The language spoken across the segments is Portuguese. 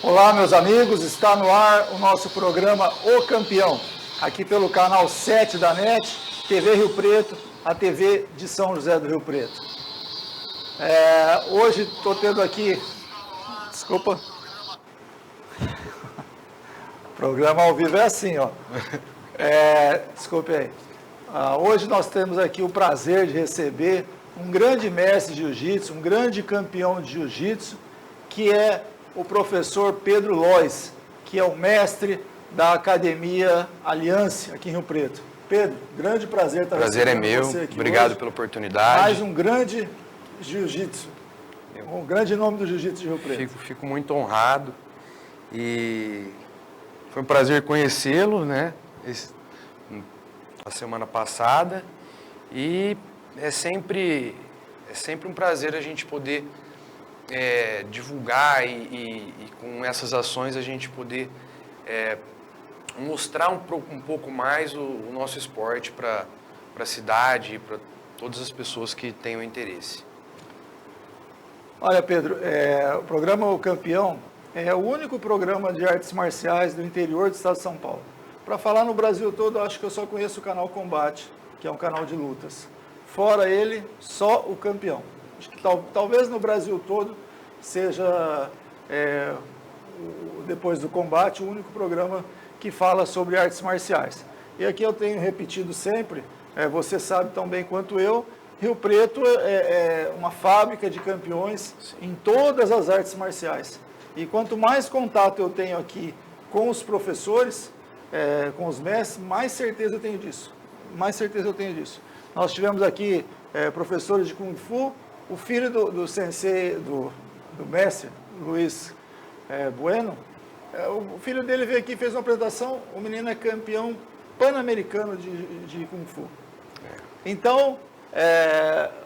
Olá, meus amigos, está no ar o nosso programa O Campeão, aqui pelo canal 7 da NET, TV Rio Preto, a TV de São José do Rio Preto. Hoje estou tendo aqui, desculpa, o programa ao vivo é assim, ó. Desculpe aí. Hoje nós temos aqui o prazer de receber um grande mestre de jiu-jitsu, um grande campeão de jiu-jitsu, que é o professor Pedro Lois, que é o mestre da Academia Aliança aqui em Rio Preto. Pedro, grande prazer estar recebendo você aqui. Prazer é meu, obrigado hoje. Pela oportunidade. Mais um grande jiu-jitsu, um grande nome do jiu-jitsu de Rio Preto. Fico muito honrado e foi um prazer conhecê-lo, né, a semana passada, e é sempre um prazer a gente poder divulgar e com essas ações a gente poder mostrar um pouco mais o nosso esporte para a cidade e para todas as pessoas que tenham interesse. Olha, Pedro, o programa O Campeão é o único programa de artes marciais do interior do estado de São Paulo. Para falar no Brasil todo, eu acho que eu só conheço o canal Combate, que é um canal de lutas. Fora ele, só o Campeão. Acho que talvez no Brasil todo seja, depois do Combate, o único programa que fala sobre artes marciais. E aqui eu tenho repetido sempre, você sabe tão bem quanto eu, Rio Preto é uma fábrica de campeões em todas as artes marciais. E quanto mais contato eu tenho aqui com os professores, com os mestres, mais certeza eu tenho disso. Nós tivemos aqui professores de Kung Fu, o filho do sensei, do mestre, Luiz Bueno, o filho dele veio aqui e fez uma apresentação, o menino é campeão pan-americano de Kung Fu. Então,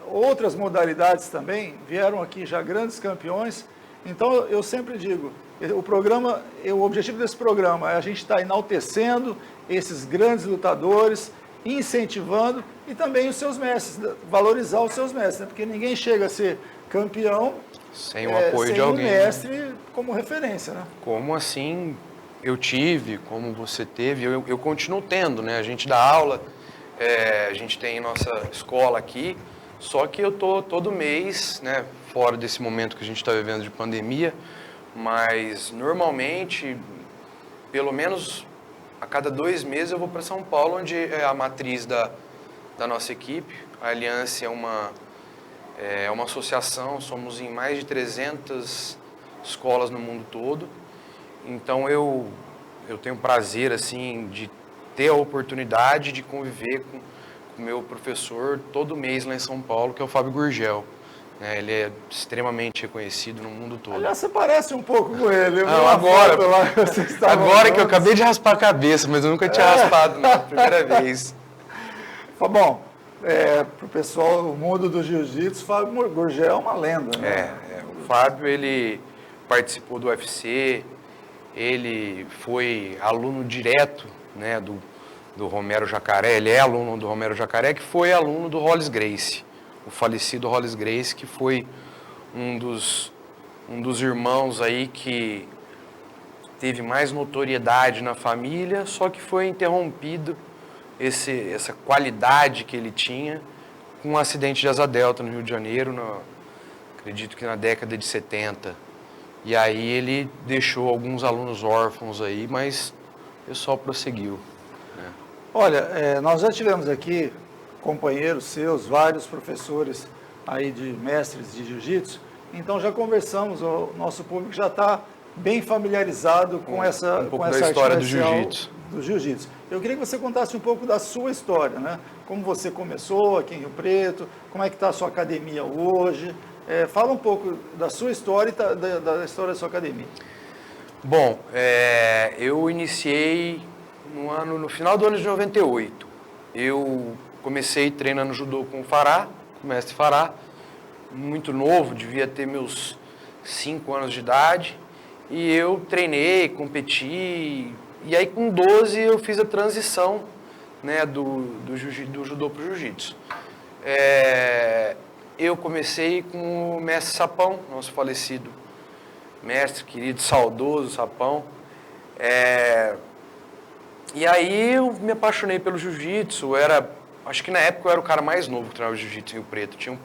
outras modalidades também vieram aqui já grandes campeões. Então, eu sempre digo, o objetivo desse programa é a gente estar enaltecendo esses grandes lutadores, incentivando e também os seus mestres, valorizar os seus mestres, né? Porque ninguém chega a ser campeão sem o apoio de alguém. Sem um mestre como referência, né? Como assim eu tive, como você teve, eu continuo tendo, né? A gente dá aula, a gente tem nossa escola aqui, só que eu tô todo mês, né? Fora desse momento que a gente está vivendo de pandemia, mas normalmente, pelo menos a cada 2 meses eu vou para São Paulo, onde é a matriz da nossa equipe. A Aliança é uma associação, somos em mais de 300 escolas no mundo todo. Então eu tenho prazer assim, de ter a oportunidade de conviver com o meu professor todo mês lá em São Paulo, que é o Fábio Gurgel. Ele é extremamente reconhecido no mundo todo. Aliás, você parece um pouco com ele. Não, agora que eu acabei de raspar a cabeça, mas eu nunca tinha raspado na primeira vez. Bom, para o pessoal, o mundo do jiu-jitsu, Fábio Gurgel é uma lenda, né? O Fábio, ele participou do UFC, ele foi aluno direto, né, do Romero Jacaré, ele é aluno do Romero Jacaré, que foi aluno do Rolls Gracie. O falecido Rolls Gracie, que foi um dos irmãos aí que teve mais notoriedade na família, só que foi interrompido essa qualidade que ele tinha com um acidente de asa delta no Rio de Janeiro, acredito que na década de 70. E aí ele deixou alguns alunos órfãos aí, mas o pessoal prosseguiu. Né? Olha, nós já tivemos aqui companheiros seus, vários professores aí de mestres de jiu-jitsu, então já conversamos, o nosso público já está bem familiarizado com essa história do jiu-jitsu. Eu queria que você contasse um pouco da sua história, né? Como você começou aqui em Rio Preto, como é que está a sua academia hoje, fala um pouco da sua história e da história da sua academia. Bom, eu iniciei no final do ano de 98, eu comecei treinando judô com o mestre Fará, muito novo, devia ter meus 5 anos de idade, e eu treinei, competi, e aí com 12 eu fiz a transição, né, do judô para o jiu-jitsu. Eu comecei com o mestre Sapão, nosso falecido mestre querido, saudoso, Sapão. E aí eu me apaixonei pelo jiu-jitsu. Acho que na época eu era o cara mais novo que treinava jiu-jitsu em Rio Preto. Tinham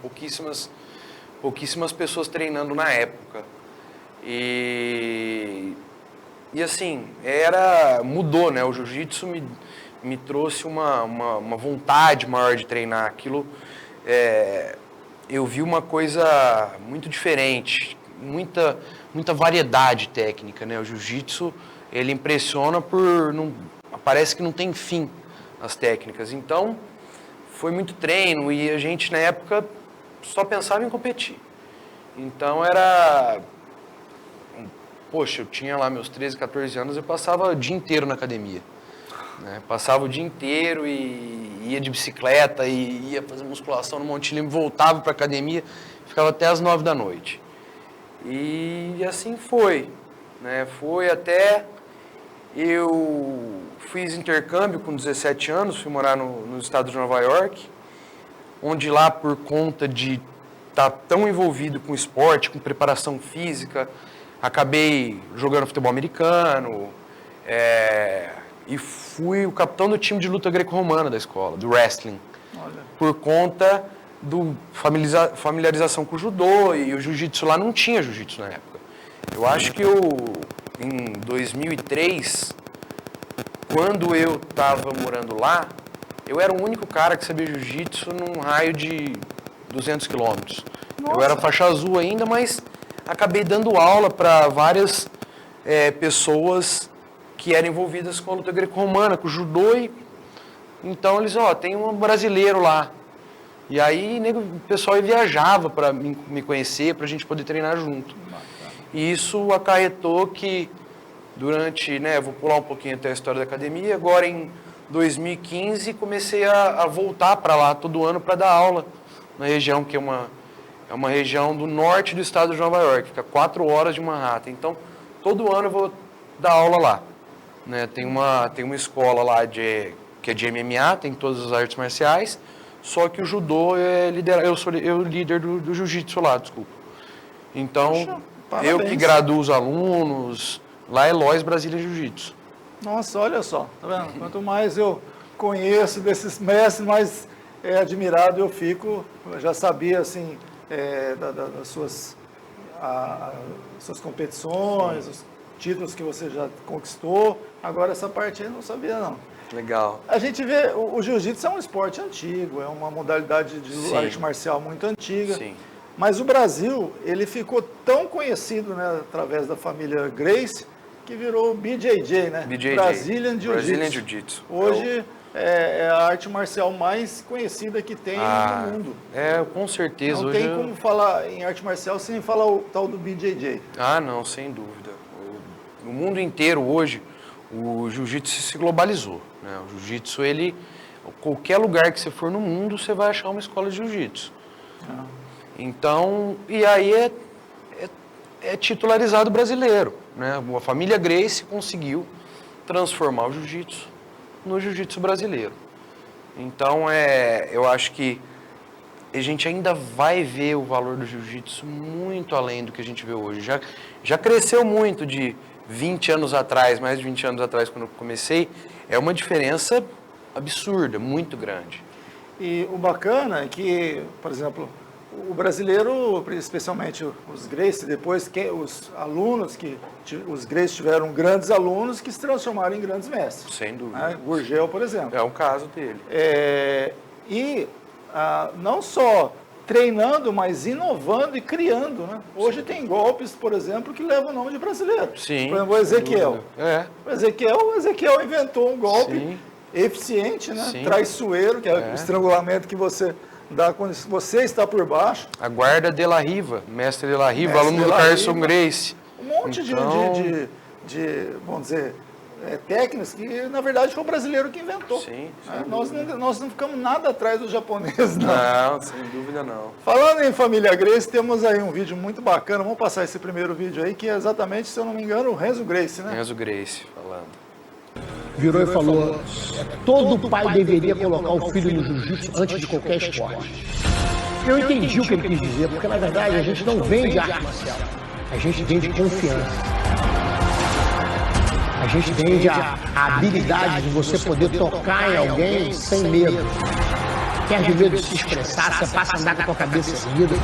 pouquíssimas pessoas treinando na época. E assim, mudou, né? O jiu-jitsu me trouxe uma vontade maior de treinar aquilo. Eu vi uma coisa muito diferente, muita variedade técnica, né? O jiu-jitsu, ele impressiona parece que não tem fim as técnicas. Então, foi muito treino e a gente, na época, só pensava em competir. Então, Poxa, eu tinha lá meus 13, 14 anos, eu passava o dia inteiro na academia. Né? Passava o dia inteiro e ia de bicicleta, e ia fazer musculação no Monte Lima, voltava para a academia, ficava até as 9 da noite. E assim foi. Né? Foi até... Eu fiz intercâmbio com 17 anos, fui morar no estado de Nova York, onde lá, por conta de estar tão envolvido com esporte, com preparação física, acabei jogando futebol americano e fui o capitão do time de luta greco-romana da escola, do wrestling. Olha. Por conta do familiarização com o judô, e o jiu-jitsu lá não tinha jiu-jitsu na época. Eu acho que em 2003, quando eu estava morando lá, eu era o único cara que sabia jiu-jitsu num raio de 200 quilômetros. Eu era faixa azul ainda, mas acabei dando aula para várias pessoas que eram envolvidas com a luta greco-romana, com o judô. Então eles, tem um brasileiro lá. E aí o pessoal viajava para me conhecer, para a gente poder treinar junto. E isso acarretou que durante, vou pular um pouquinho até a história da academia, agora em 2015 comecei a voltar para lá todo ano para dar aula na região que é uma região do norte do estado de Nova York, fica 4 horas de Manhattan. Então, todo ano eu vou dar aula lá. Né? Tem uma escola lá que é de MMA, tem todas as artes marciais, só que o judô eu sou o líder do jiu-jitsu lá, desculpa. Então, poxa, eu que graduo os alunos, lá é Lois Brasília Jiu-Jitsu. Nossa, olha só, tá vendo? Quanto mais eu conheço desses mestres, mais admirado eu fico. Eu já sabia, assim, das suas competições, os títulos que você já conquistou. Agora essa parte aí eu não sabia, não. Legal. A gente vê, o jiu-jitsu é um esporte antigo, é uma modalidade de arte marcial muito antiga. Sim. Mas o Brasil, ele ficou tão conhecido, né, através da família Gracie, que virou BJJ, né? BJJ. Brazilian Jiu-Jitsu. Hoje é a arte marcial mais conhecida que tem no mundo. Com certeza. Não tem como falar em arte marcial sem falar o tal do BJJ. Não, sem dúvida. No mundo inteiro hoje, o jiu-jitsu se globalizou. Né? O jiu-jitsu, qualquer lugar que você for no mundo, você vai achar uma escola de jiu-jitsu. Então, e aí é titularizado brasileiro. Né? A família Gracie conseguiu transformar o jiu-jitsu no jiu-jitsu brasileiro. Então, eu acho que a gente ainda vai ver o valor do jiu-jitsu muito além do que a gente vê hoje. Já cresceu muito de 20 anos atrás, mais de 20 anos atrás, quando eu comecei. É uma diferença absurda, muito grande. E o bacana é que, por exemplo, o brasileiro, especialmente os Gracie, depois os alunos, os Gracie tiveram grandes alunos que se transformaram em grandes mestres. Sem dúvida. Né? Gurgel, por exemplo. É o caso dele. Não só treinando, mas inovando e criando. Né? Hoje tem golpes, por exemplo, que levam o nome de brasileiro. Sim. Por exemplo, o Ezequiel. O Ezequiel inventou um golpe eficiente, né? Traiçoeiro, que é o estrangulamento que você dá quando você está por baixo. A guarda de la Riva, mestre de la Riva, aluno do Carson Gracie. Um monte de, vamos dizer, técnicas que, na verdade, foi o brasileiro que inventou. Sim, nós não ficamos nada atrás dos japoneses, não. Não, sem dúvida não. Falando em família Gracie, temos aí um vídeo muito bacana. Vamos passar esse primeiro vídeo aí, que é exatamente, se eu não me engano, o Renzo Gracie, né? Renzo Gracie, falando. Virou e falou, todo pai deveria colocar o filho no jiu-jitsu antes de qualquer esporte. Eu entendi o que ele quis dizer, porque na verdade a gente não vende arte marcial. A A gente vende confiança. A gente vende a habilidade de você poder tocar em alguém sem medo. Perde medo de se expressar, você passa a andar com a tua cabeça erguida.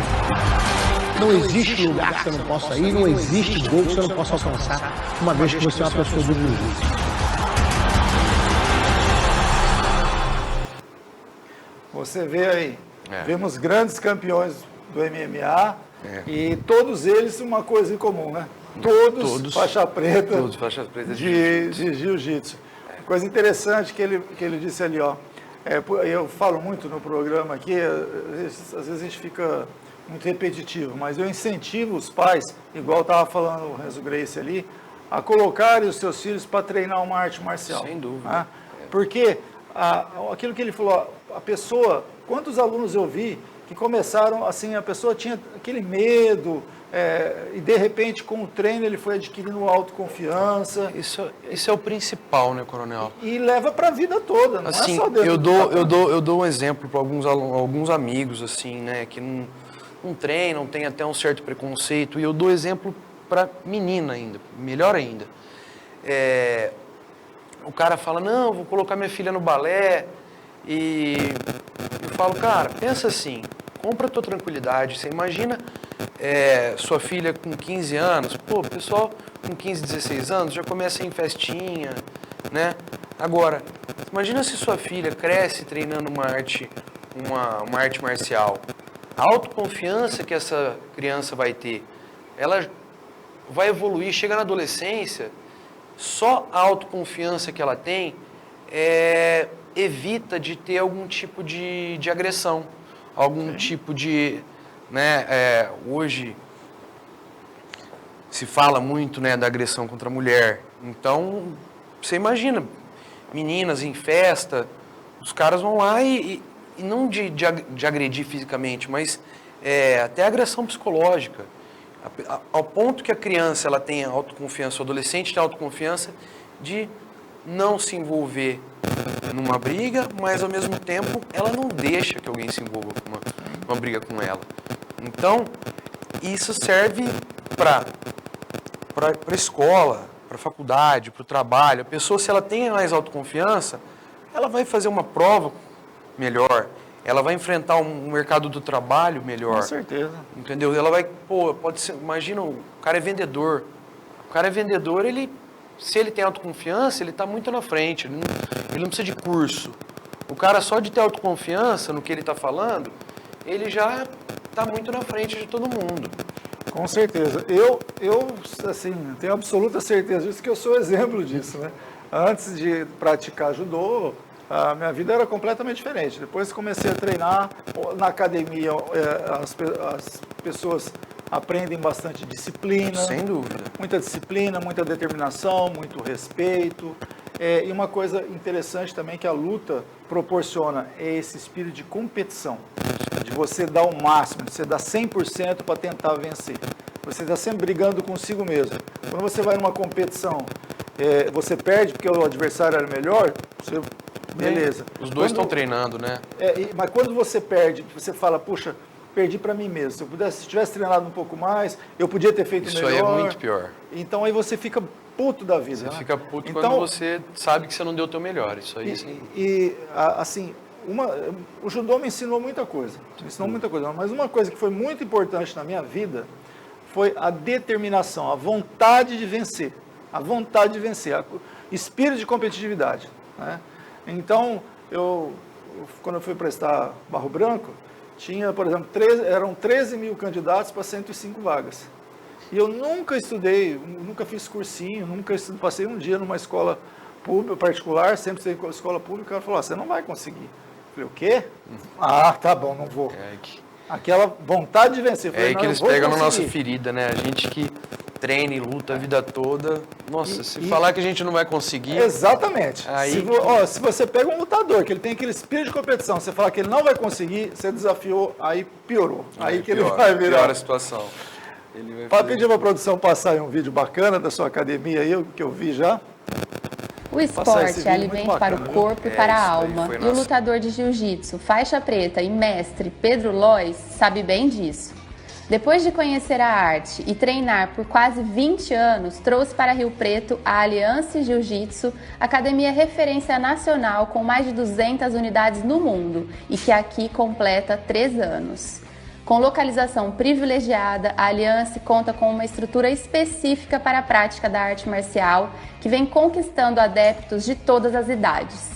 Não existe lugar que você não possa ir, não existe gol que você não possa alcançar, uma vez que você é uma pessoa do jiu-jitsu. Você vê aí, vemos grandes campeões do MMA e todos eles uma coisa em comum, né? Todos faixa preta, todos faixa preta de jiu-jitsu. Coisa interessante que ele disse ali, ó. Eu falo muito no programa aqui, às vezes a gente fica muito repetitivo, mas eu incentivo os pais, igual estava falando o Renzo Gracie ali, a colocarem os seus filhos para treinar uma arte marcial. Sem dúvida. Né? Porque aquilo que ele falou, a pessoa, quantos alunos eu vi que começaram assim, a pessoa tinha aquele medo, e de repente com o treino ele foi adquirindo autoconfiança. Isso é o principal, né, Coronel? E leva para a vida toda, não assim, é só dentro eu dou um exemplo para alguns amigos, assim, né, que não treinam, tem até um certo preconceito, e eu dou exemplo para menina ainda, melhor ainda. O cara fala, não, vou colocar minha filha no balé, e eu falo, cara, pensa assim, compra a tua tranquilidade, você imagina sua filha com 15 anos, pô, o pessoal com 15, 16 anos já começa em festinha, né? Agora, imagina se sua filha cresce treinando uma arte marcial, a autoconfiança que essa criança vai ter, ela vai evoluir, chega na adolescência, só a autoconfiança que ela tem evita de ter algum tipo de agressão, algum tipo de, né, hoje se fala muito, né, da agressão contra a mulher. Então, você imagina, meninas em festa, os caras vão lá e não de agredir fisicamente, mas até agressão psicológica. Ao ponto que a criança ela tem autoconfiança, o adolescente tem autoconfiança de não se envolver numa briga, mas ao mesmo tempo ela não deixa que alguém se envolva com uma briga com ela. Então, isso serve para a escola, para a faculdade, para o trabalho. A pessoa, se ela tem mais autoconfiança, ela vai fazer uma prova melhor, ela vai enfrentar um mercado do trabalho melhor. Com certeza. Entendeu? Ela vai, pode ser, imagina, o cara é vendedor. O cara é vendedor, se ele tem autoconfiança, ele está muito na frente, ele não precisa de curso. O cara só de ter autoconfiança no que ele está falando, ele já está muito na frente de todo mundo. Com certeza. Eu assim, tenho absoluta certeza disso, que eu sou exemplo disso, né? Antes de praticar judô, a minha vida era completamente diferente. Depois que comecei a treinar na academia, as pessoas aprendem bastante disciplina. Sem dúvida. Muita disciplina, muita determinação, muito respeito. E uma coisa interessante também que a luta proporciona é esse espírito de competição, de você dar o máximo, de você dar 100% para tentar vencer. Você está sempre brigando consigo mesmo. Quando você vai numa competição, você perde porque o adversário era melhor, beleza. Os dois estão treinando, né? Mas quando você perde, você fala, puxa, perdi para mim mesmo. Se tivesse treinado um pouco mais, eu podia ter feito melhor. Isso aí é muito pior. Então aí você fica puto da vida. Você fica puto quando você sabe que você não deu o teu melhor. Isso aí, sim. Assim, o judô me ensinou muita coisa. Mas uma coisa que foi muito importante na minha vida foi a determinação, a vontade de vencer. A vontade de vencer, espírito de competitividade, né? Então, quando eu fui prestar Barro Branco, tinha, por exemplo, eram 13 mil candidatos para 105 vagas. E eu nunca estudei, nunca fiz cursinho, passei um dia numa escola pública, particular, sempre estudei em escola pública, o cara falou, você não vai conseguir. Eu falei, o quê? Tá bom, não vou. Aquela vontade de vencer. É aí que eles pegam na nossa ferida, né? A gente que treina e luta a vida toda. Nossa, se falar que a gente não vai conseguir... Exatamente. Aí... Se você pega um lutador, que ele tem aquele espírito de competição, você falar que ele não vai conseguir, você desafiou, aí piorou. Aí que ele vai virar... Piora a situação. Para pedir para a produção passar aí um vídeo bacana da sua academia aí, que eu vi já. O esporte é alimento para o corpo e para a alma. E o lutador de jiu-jitsu, faixa preta e mestre Pedro Lois, sabe bem disso. Depois de conhecer a arte e treinar por quase 20 anos, trouxe para Rio Preto a Aliança Jiu-Jitsu, academia referência nacional com mais de 200 unidades no mundo e que aqui completa 3 anos. Com localização privilegiada, a Aliança conta com uma estrutura específica para a prática da arte marcial que vem conquistando adeptos de todas as idades.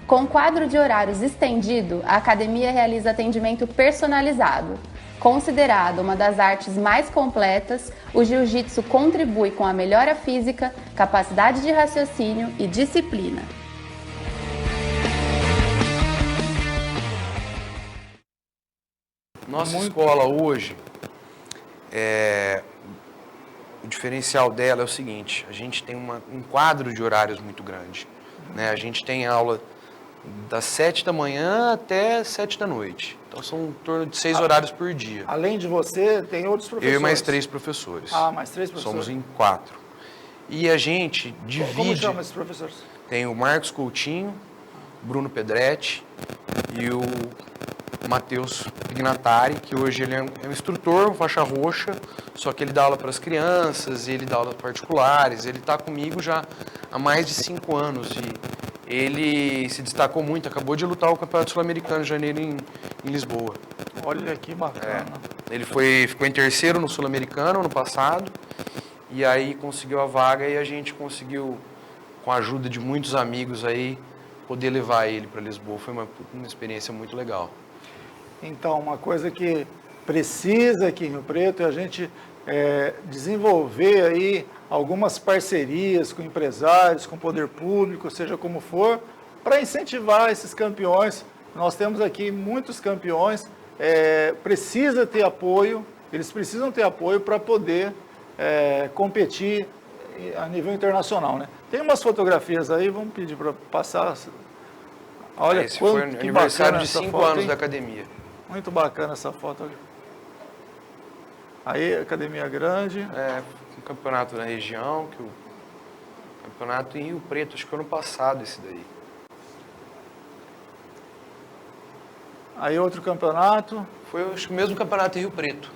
Com quadro de horários estendido, a academia realiza atendimento personalizado. Considerado uma das artes mais completas, o jiu-jitsu contribui com a melhora física, capacidade de raciocínio e disciplina. Nossa escola hoje, o diferencial dela é o seguinte: a gente tem um quadro de horários muito grande, né? A gente tem aula das 7 da manhã até 7 da noite. Então são em torno de 6 horários por dia. Além de você, tem outros professores? Eu e mais 3 professores. Ah, mais 3 professores. Somos em 4. E a gente divide... Como chama esses professores? Tem o Marcos Coutinho, Bruno Pedretti e o Matheus Pignatari, que hoje ele é um instrutor, faixa roxa, só que ele dá aula para as crianças, ele dá aula particulares, ele está comigo já há mais de 5 anos e ele se destacou muito, acabou de lutar o Campeonato Sul-Americano em janeiro em Lisboa. Olha que bacana. Ele ficou em terceiro no Sul-Americano ano passado, e aí conseguiu a vaga e a gente conseguiu, com a ajuda de muitos amigos aí, poder levar ele para Lisboa. Foi uma experiência muito legal. Então, uma coisa que precisa aqui em Rio Preto é a gente desenvolver aí algumas parcerias com empresários, com o poder público, seja como for, para incentivar esses campeões. Nós temos aqui muitos campeões, precisa ter apoio, eles precisam ter apoio para poder competir a nível internacional, né? Tem umas fotografias aí, vamos pedir para passar. Olha, esse foi o aniversário de 5 anos da academia. Muito bacana essa foto. Aí, academia grande. Um campeonato na região, campeonato em Rio Preto, acho que foi ano passado esse daí. Aí outro campeonato. Foi, acho que o mesmo campeonato em Rio Preto.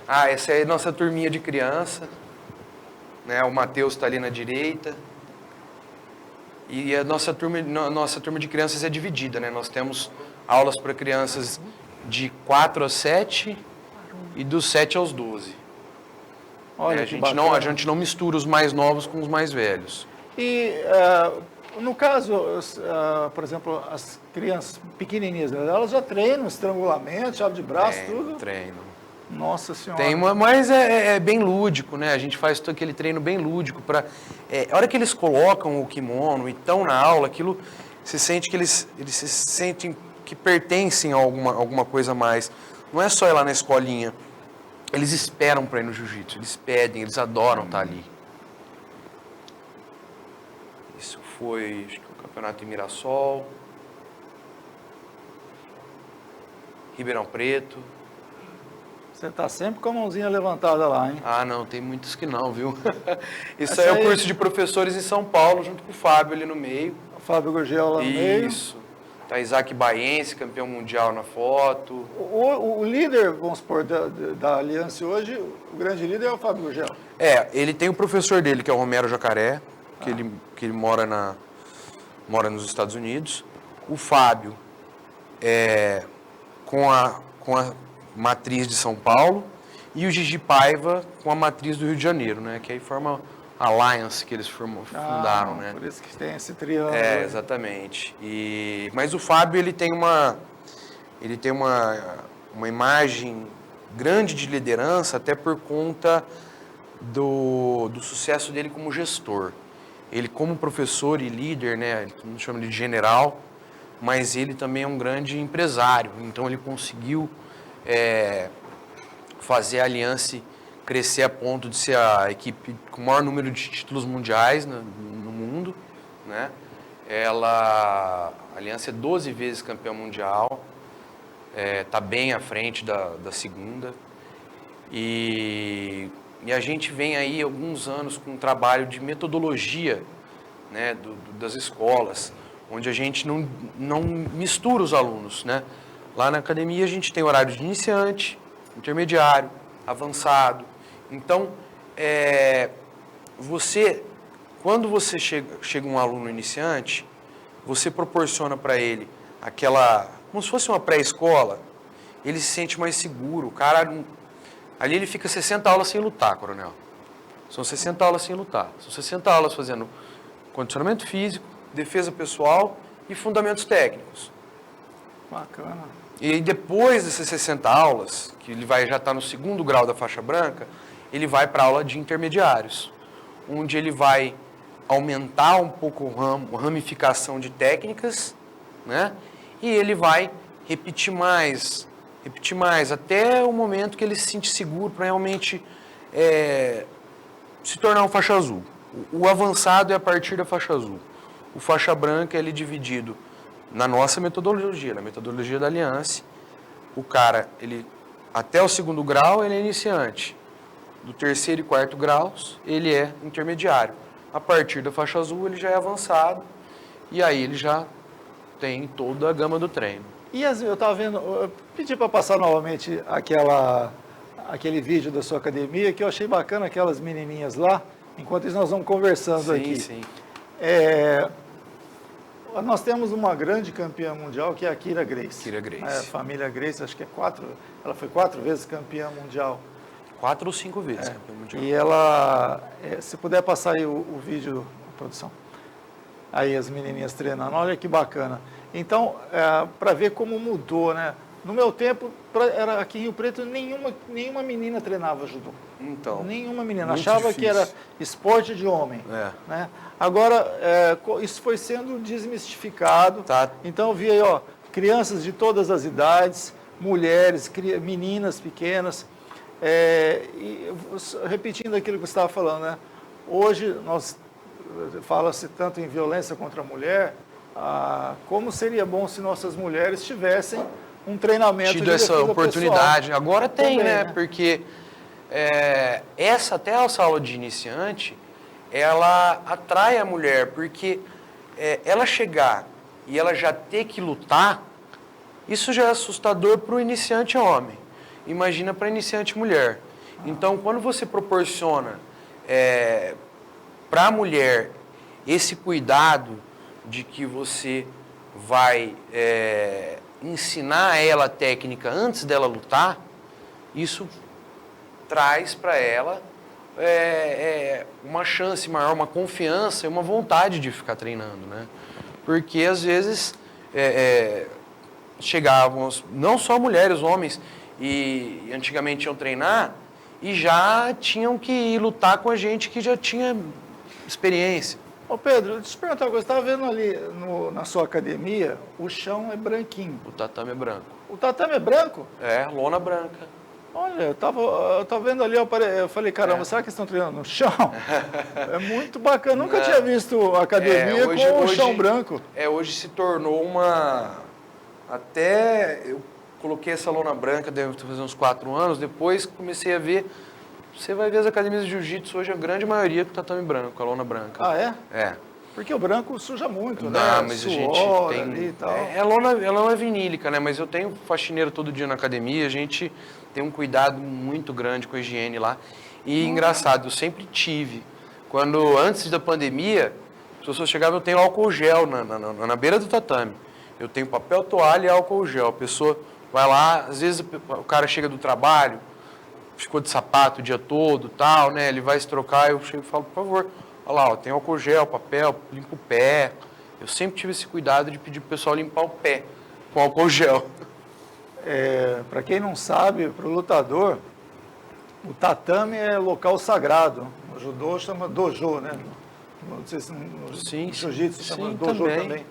Essa é a nossa turminha de criança, né? O Matheus está ali na direita. E a nossa turma de crianças é dividida, né? Nós temos aulas para crianças de 4 a 7 e dos 7 aos 12. Olha, a gente não mistura os mais novos com os mais velhos. E no caso, por exemplo, as crianças pequenininhas, elas já treinam estrangulamento, chave de braço, tudo? Treinam. Nossa Senhora. Mas é bem lúdico, né? A gente faz todo aquele treino bem lúdico. A hora que eles colocam o kimono e estão na aula, aquilo, se sente que eles se sentem que pertencem a alguma coisa a mais. Não é só ir lá na escolinha. Eles esperam para ir no jiu-jitsu, eles pedem, eles adoram estar ali. Isso foi, acho que o campeonato em Mirassol, Ribeirão Preto. Você está sempre com a mãozinha levantada lá, hein? Não, tem muitos que não, viu? Isso aí é o curso de professores em São Paulo, junto com o Fábio ali no meio. O Fábio Gurgel lá no meio. Isso. Tá Isaac Baense, campeão mundial na foto. O líder, vamos supor, da Aliança hoje, o grande líder é o Fábio Gurgel. Ele tem o professor dele, que é o Romero Jacaré, que ele mora nos Estados Unidos. O Fábio com a matriz de São Paulo e o Gigi Paiva com a matriz do Rio de Janeiro, né? Que aí forma a Alliance que eles fundaram, né? Por isso que tem esse triângulo. Exatamente. Mas o Fábio, ele tem uma imagem grande de liderança, até por conta do sucesso dele como gestor. Ele, como professor e líder, né? Todo mundo chama ele de general, mas ele também é um grande empresário. Então ele conseguiu fazer a Aliança crescer a ponto de ser a equipe com o maior número de títulos mundiais no mundo, né? A Aliança é 12 vezes campeã mundial, está bem à frente da segunda, e a gente vem aí alguns anos com um trabalho de metodologia, né, das escolas, onde a gente não mistura os alunos, né? Lá na academia a gente tem horário de iniciante, intermediário, avançado. Então, quando você chega um aluno iniciante, você proporciona para ele como se fosse uma pré-escola, ele se sente mais seguro. O cara, ali ele fica 60 aulas sem lutar, coronel. São 60 aulas sem lutar. São 60 aulas fazendo condicionamento físico, defesa pessoal e fundamentos técnicos. Bacana. E aí, depois dessas 60 aulas, que ele já está no 2º grau da faixa branca, ele vai para a aula de intermediários, onde ele vai aumentar um pouco a ramificação de técnicas, né? E ele vai repetir mais, até o momento que ele se sente seguro para realmente se tornar um faixa azul. O avançado é a partir da faixa azul. O faixa branca ele é dividido na nossa metodologia, na metodologia da Aliança. O cara, até o 2º grau, ele é iniciante. Do 3º e 4º graus, ele é intermediário. A partir da faixa azul, ele já é avançado. E aí ele já tem toda a gama do treino. E eu estava vendo, eu pedi para passar novamente aquele vídeo da sua academia, que eu achei bacana, aquelas menininhas lá. Enquanto isso, nós vamos conversando aqui. Sim. Nós temos uma grande campeã mundial, que é a Kyra Grace. Kyra Grace. A família Grace, acho que ela foi 4 vezes campeã mundial. 4 ou 5 vezes campeã mundial. E ela, se puder passar aí o vídeo, produção. Aí as menininhas treinando, olha que bacana. Então, para ver como mudou, né? No meu tempo, aqui em Rio Preto, nenhuma menina treinava judô. Então, nenhuma menina. Achava difícil. que era esporte de homem. Né? Agora, isso foi sendo desmistificado. Tá. Então, eu vi aí, crianças de todas as idades, mulheres, meninas pequenas. Repetindo aquilo que você estava falando, né? Hoje, fala-se tanto em violência contra a mulher, como seria bom se nossas mulheres tivessem um treinamento tido essa oportunidade. Pessoal. Agora tem, também, né? Porque até essa aula de iniciante, ela atrai a mulher, porque ela chegar e ela já ter que lutar, isso já é assustador para o iniciante homem. Imagina para a iniciante mulher. Então, quando você proporciona para a mulher esse cuidado de que você vai ensinar ela a técnica antes dela lutar, isso traz para ela uma chance maior, uma confiança e uma vontade de ficar treinando, né? Porque às vezes chegavam, não só mulheres, homens, e antigamente iam treinar e já tinham que ir lutar com a gente que já tinha experiência. Ô Pedro, deixa eu te perguntar uma coisa, você estava vendo ali na sua academia, o chão é branquinho. O tatame é branco. O tatame é branco? Lona branca. Olha, eu tava vendo ali, eu falei, caramba, será que eles estão treinando no chão? É muito bacana, nunca tinha visto a academia com o chão branco. Hoje se tornou eu coloquei essa lona branca, deve fazer uns 4 anos, depois comecei a ver. Você vai ver as academias de jiu-jitsu hoje, a grande maioria com tatame branco, a lona branca. Ah, é? É. Porque o branco suja muito, né? Mas suor, a gente tem... ali e tal. Ela é vinílica, né? Mas eu tenho faxineiro todo dia na academia, a gente tem um cuidado muito grande com a higiene lá. E engraçado, eu sempre tive. Antes da pandemia, as pessoas chegavam, eu tenho álcool gel na beira do tatame. Eu tenho papel toalha e álcool gel. A pessoa vai lá, às vezes o cara chega do trabalho, ficou de sapato o dia todo, tal, né? Ele vai se trocar, eu chego e falo, por favor, olha lá, tem álcool gel, papel, limpa o pé. Eu sempre tive esse cuidado de pedir pro pessoal limpar o pé com álcool gel. Para quem não sabe, para o lutador, o tatame é local sagrado. No judô chama dojo, né? Não sei se no jiu-jitsu chama dojo também.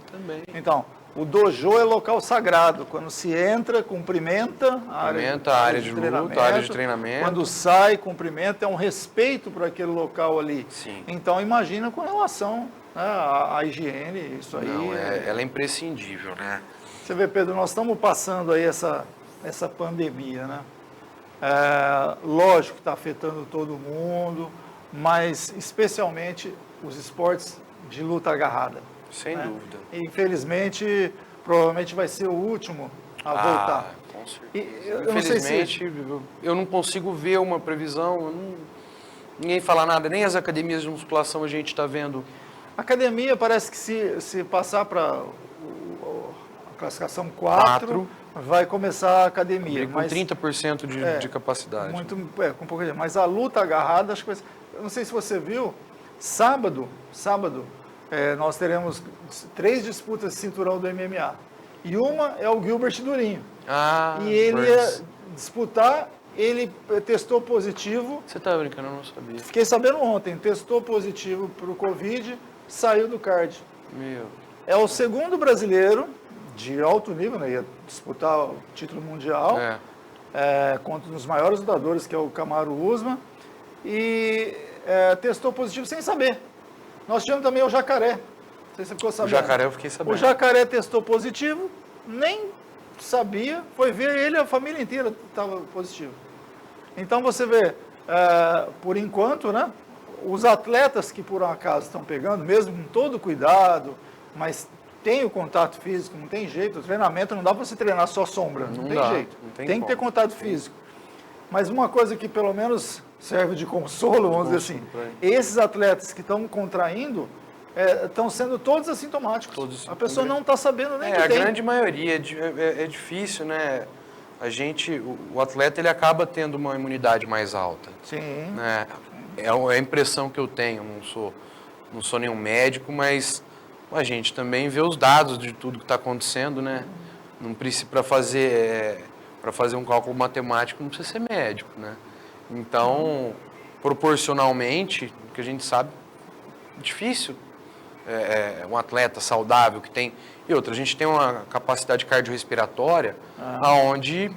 Então, o dojo é local sagrado. Quando se entra, cumprimenta a área de luta, a área de treinamento. Quando sai, cumprimenta, é um respeito para aquele local ali. Sim. Então, imagina com relação, né, à higiene, isso aí. Não, ela é imprescindível, né? Você vê, Pedro, nós estamos passando aí essa pandemia, né? Lógico que está afetando todo mundo, mas especialmente os esportes de luta agarrada. Sem dúvida. Infelizmente, provavelmente vai ser o último a voltar? Com certeza. Eu não sei se... Infelizmente, eu não consigo ver uma previsão, ninguém fala nada, nem as academias de musculação a gente está vendo. A academia parece que se passar para a classificação 4, vai começar a academia. Com 30% de capacidade. Com pouco de... Mas a luta agarrada, acho que vai ser... Eu não sei se você viu, sábado nós teremos 3 disputas de cinturão do MMA. E uma é o Gilbert Durinho. E ele ia disputar, ele testou positivo. Você tá brincando, eu não sabia. Fiquei sabendo ontem, testou positivo para o Covid, saiu do card. É o segundo brasileiro de alto nível, né? Ia disputar o título mundial contra um dos maiores lutadores, que é o Kamaru Usman, e testou positivo sem saber. Nós tivemos também o Jacaré. Não sei se você ficou sabendo. O Jacaré eu fiquei sabendo. O Jacaré testou positivo, nem sabia, foi ver ele, a família inteira estava positivo. Então você vê, por enquanto, né, os atletas que por um acaso estão pegando, mesmo com todo cuidado, mas tem o contato físico, não tem jeito, o treinamento não dá para você treinar só sombra, não tem jeito. Tem que ter contato físico. Mas uma coisa que pelo menos serve de consolo, vamos dizer assim, esses atletas que estão contraindo, estão sendo todos assintomáticos. A pessoa não está sabendo nem que tem. A grande maioria é difícil, né? O atleta ele acaba tendo uma imunidade mais alta. Sim. Né? É a impressão que eu tenho, não sou nenhum médico, mas a gente também vê os dados de tudo que está acontecendo, né? Não precisa para fazer um cálculo matemático não precisa ser médico, né? Então, proporcionalmente, o que a gente sabe, difícil. Um atleta saudável que tem... E outra, a gente tem uma capacidade cardiorrespiratória onde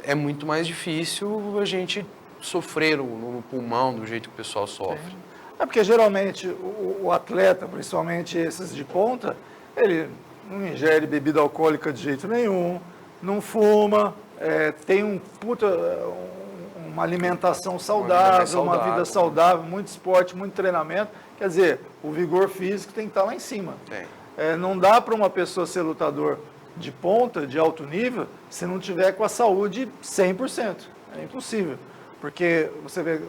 é muito mais difícil a gente sofrer no pulmão do jeito que o pessoal sofre. Porque geralmente o atleta, principalmente esses de ponta, ele não ingere bebida alcoólica de jeito nenhum, não fuma, tem uma alimentação saudável, uma vida saudável, muito esporte, muito treinamento. Quer dizer, o vigor físico tem que estar lá em cima. Não dá para uma pessoa ser lutador de ponta, de alto nível, se não tiver com a saúde 100%. É impossível. Porque você vê,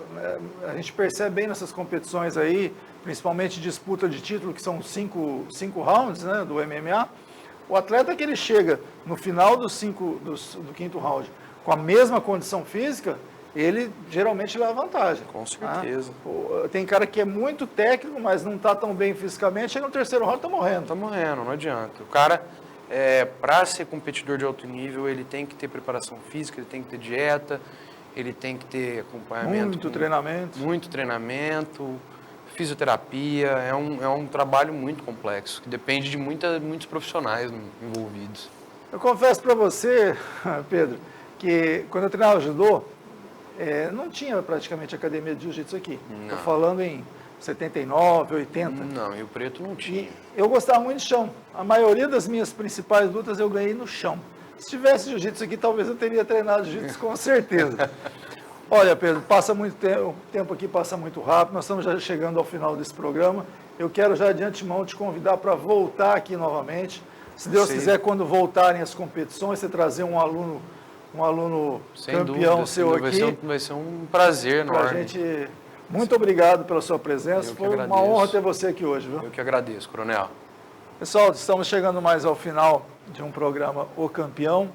a gente percebe bem nessas competições aí, principalmente disputa de título, que são 5 rounds, né, do MMA, o atleta que ele chega no final do 5º round com a mesma condição física, ele geralmente leva vantagem. Com certeza. Tem cara que é muito técnico, mas não está tão bem fisicamente, chega no 3º round e está morrendo. Está morrendo, não adianta. O cara, para ser competidor de alto nível, ele tem que ter preparação física, ele tem que ter dieta, ele tem que ter acompanhamento. Muito treinamento, fisioterapia. É um trabalho muito complexo, que depende de muitos profissionais envolvidos. Eu confesso para você, Pedro, que quando eu treinava judô, não tinha praticamente academia de jiu-jitsu aqui. Estou falando em 79, 80. Não, e o preto não tinha. E eu gostava muito de chão. A maioria das minhas principais lutas eu ganhei no chão. Se tivesse jiu-jitsu aqui, talvez eu teria treinado jiu-jitsu com certeza. Olha, Pedro, passa muito tempo, o tempo aqui passa muito rápido, nós estamos já chegando ao final desse programa. Eu quero já de antemão te convidar para voltar aqui novamente. Se Deus quiser, quando voltarem as competições, você trazer um aluno sem campeão dúvida, seu aqui. Vai ser um prazer enorme. Muito obrigado pela sua presença. Foi uma honra ter você aqui hoje, viu? Eu que agradeço, coronel. Pessoal, estamos chegando mais ao final de um programa O Campeão.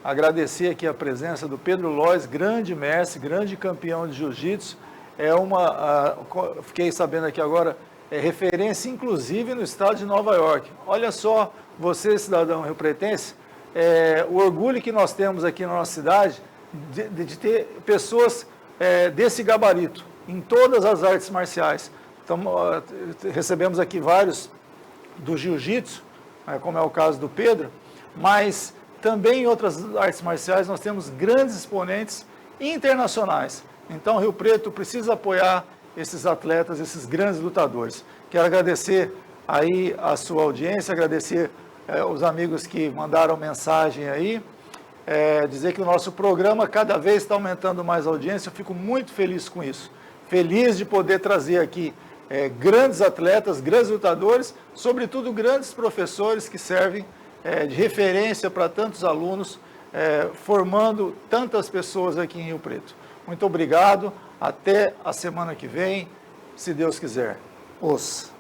Agradecer aqui a presença do Pedro Lois, grande mestre, grande campeão de jiu-jitsu. Fiquei sabendo aqui agora, referência inclusive no estado de Nova York. Olha só, você, cidadão rio-pretense, o orgulho que nós temos aqui na nossa cidade de ter pessoas desse gabarito em todas as artes marciais. Então, recebemos aqui vários do jiu-jitsu, como é o caso do Pedro, mas também em outras artes marciais nós temos grandes exponentes internacionais. Então, Rio Preto precisa apoiar esses atletas, esses grandes lutadores. Quero agradecer aí a sua audiência, agradecer os amigos que mandaram mensagem aí, dizer que o nosso programa cada vez está aumentando mais a audiência, eu fico muito feliz com isso. Feliz de poder trazer aqui grandes atletas, grandes lutadores, sobretudo grandes professores que servem de referência para tantos alunos, formando tantas pessoas aqui em Rio Preto. Muito obrigado, até a semana que vem, se Deus quiser. Os